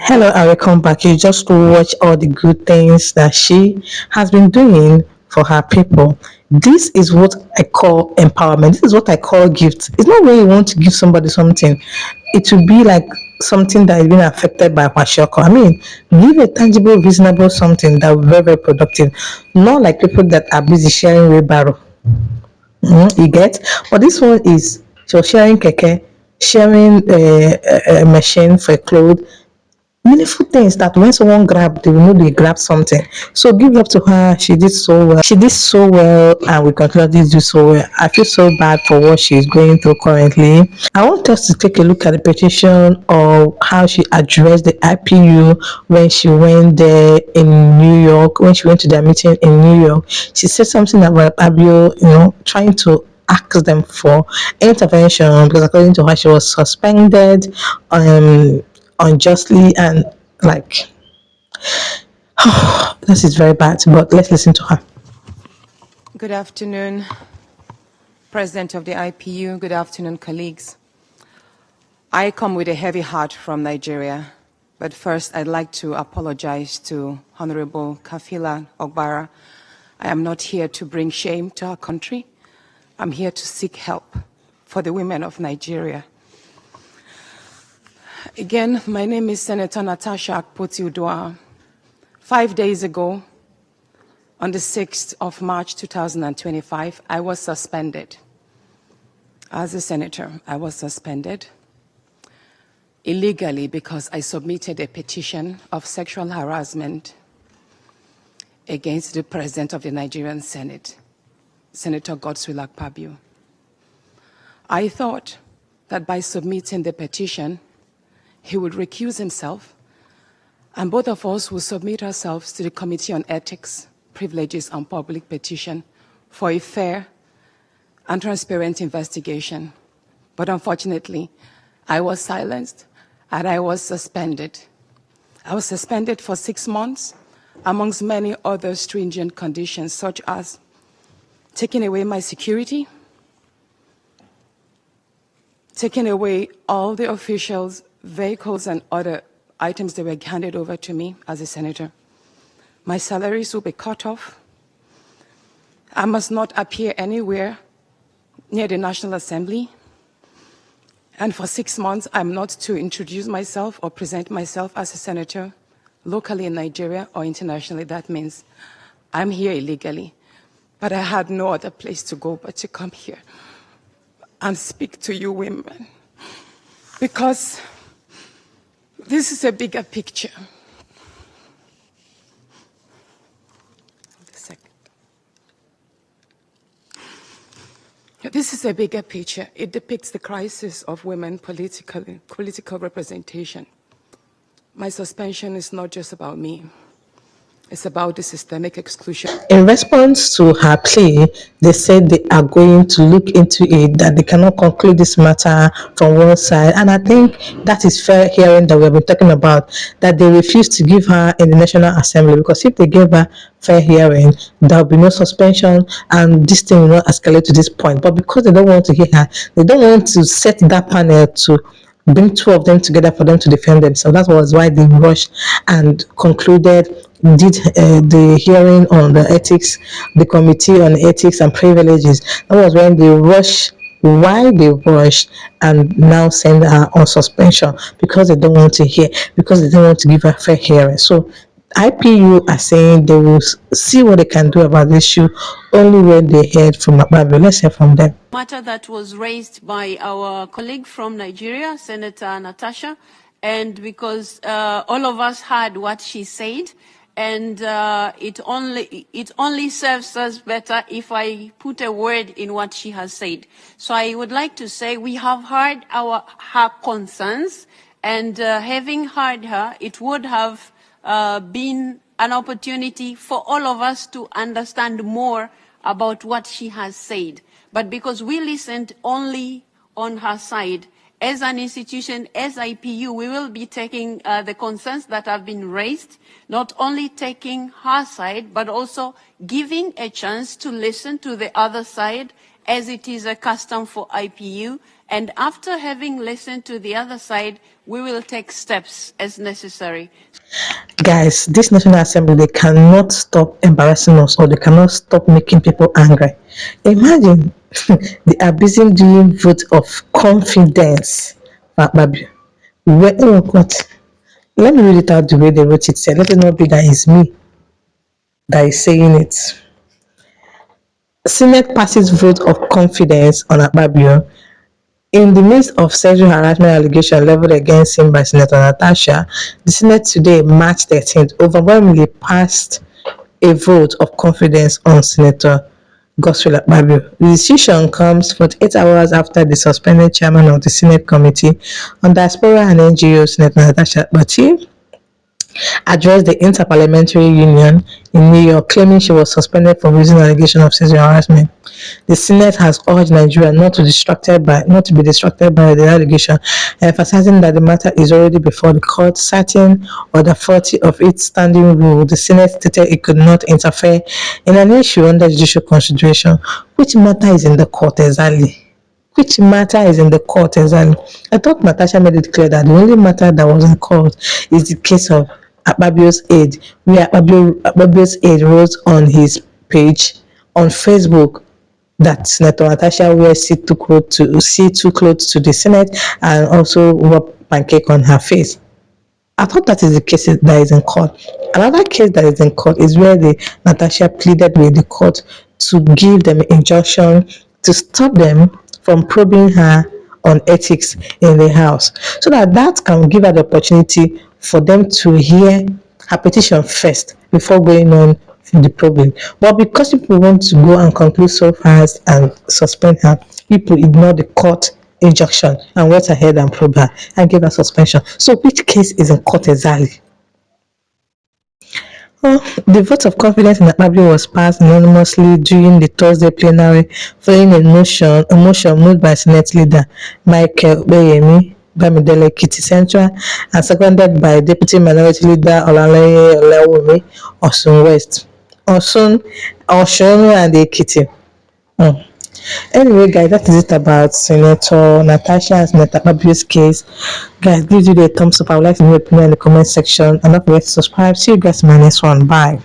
Hello and welcome back. You just watch all the good things that she has been doing for her people. This is what I call empowerment. This is what I call gift. It's not when you want to give somebody something. It will be like something that is being affected by Washoko. I mean, give a tangible, reasonable something that will be very, very productive. Not like people that are busy sharing wheelbarrow. You get? But this one is so sharing keke, sharing a machine for clothes, meaningful things that when someone grab, they will know they grab something. So give up to her. She did so well. She did so well, and we continually do so well. I feel so bad for what she's going through currently. I want us to take a look at the petition of how she addressed the IPU when she went there in New York. When she went to their meeting in New York, she said something about Abio, trying to ask them for intervention because according to her, she was suspended. Unjustly and like this is very bad, but let's listen to her. Good afternoon, President of the IPU. Good afternoon, colleagues. I come with a heavy heart from Nigeria, but first I'd like to apologize to Honorable Kafila Ogbara. I am not here to bring shame to our country. I'm here to seek help for the women of Nigeria. Again, my name is Senator Natasha Akpoti-Uduaghan. 5 days ago, on the 6th of March 2025, I was suspended. As a senator, I was suspended illegally because I submitted a petition of sexual harassment against the President of the Nigerian Senate, Senator Godswill Akpabio. I thought that by submitting the petition, he would recuse himself, and both of us will submit ourselves to the Committee on Ethics, Privileges, and Public Petition for a fair and transparent investigation. But unfortunately, I was silenced and I was suspended. I was suspended for 6 months, amongst many other stringent conditions, such as taking away my security, taking away all the officials, vehicles, and other items that were handed over to me as a senator. My salaries will be cut off. I must not appear anywhere near the National Assembly. And for 6 months, I'm not to introduce myself or present myself as a senator locally in Nigeria or internationally. That means I'm here illegally. But I had no other place to go but to come here and speak to you women. Because this is a bigger picture. This is a bigger picture. It depicts the crisis of women political representation. My suspension is not just about me. It's about the systemic exclusion. In response to her plea, they said they are going to look into it, that they cannot conclude this matter from one side. And I think that is fair hearing that we have been talking about, that they refused to give her in the National Assembly, because if they gave her fair hearing, there will be no suspension and this thing will not escalate to this point. But because they don't want to hear her, they don't want to set that panel to bring two of them together for them to defend themselves. That was why they rushed and concluded, did the hearing on the ethics, the committee on ethics and privileges. That was when they rushed, why they rushed and now send her on suspension, because they don't want to hear, because they don't want to give her fair hearing. So IPU are saying they will see what they can do about the issue only when they heard from Akpabio. Let's hear from them. Matter that was raised by our colleague from Nigeria, Senator Natasha, and because all of us heard what she said, and it only serves us better if I put a word in what she has said. So I would like to say we have heard her concerns, and having heard her, it would have been an opportunity for all of us to understand more about what she has said. But because we listened only on her side, as an institution, as IPU, we will be taking the concerns that have been raised, not only taking her side, but also giving a chance to listen to the other side, as it is a custom for IPU. And after having listened to the other side, we will take steps as necessary. Guys, this National Assembly, they cannot stop embarrassing us, or they cannot stop making people angry. Imagine they are busy doing vote of confidence. What? Let me read it out the way they wrote it. Say, let it not be that it's me that is saying it. Senate passes vote of confidence on Akpabio in the midst of sexual harassment allegations leveled against him by Senator Natasha. The Senate today, March 13th, overwhelmingly passed a vote of confidence on Senator Godswill Akpabio. The decision comes 48 hours after the suspended chairman of the Senate Committee on Diaspora and NGO, Senator Natasha Akpoti, addressed the Interparliamentary Union in New York, claiming she was suspended for raising allegations of sexual harassment. The Senate has urged Nigeria not to be distracted by the allegation, emphasizing that the matter is already before the court. Citing Order 40 of its standing rule, the Senate stated it could not interfere in an issue under judicial consideration. Which matter is in the court exactly? Which matter is in the court exactly? I thought Natasha made it clear that the only matter that was in court is the case of Akpabio's aide, where Akpabio's aide wrote on his page on Facebook that Senator Natasha wears see-through clothes to the Senate and also rub pancake on her face. I thought that is the case that is in court. Another case that is in court is where Natasha pleaded with the court to give them injunction to stop them from probing her on ethics in the house, so that can give her the opportunity for them to hear her petition first before going on the problem. But because people want to go and conclude so fast and suspend her, people ignore the court injunction and went ahead and probed her and gave her suspension. So which case is in court exactly? Well, the vote of confidence in Akpabio was passed unanimously during the Thursday plenary following a motion moved by Senate Leader Michael Oyemi Bamidele Ekiti Central and seconded by Deputy Minority Leader Olaleye Olawumi Osun West, Osun and Ekiti. Hmm. Anyway, guys, that is it about Senator Natasha and Senator Akpabio's case. Guys, give you the thumbs up. I would like to know your opinion in the comment section. And don't forget to subscribe. See you guys in my next one. Bye.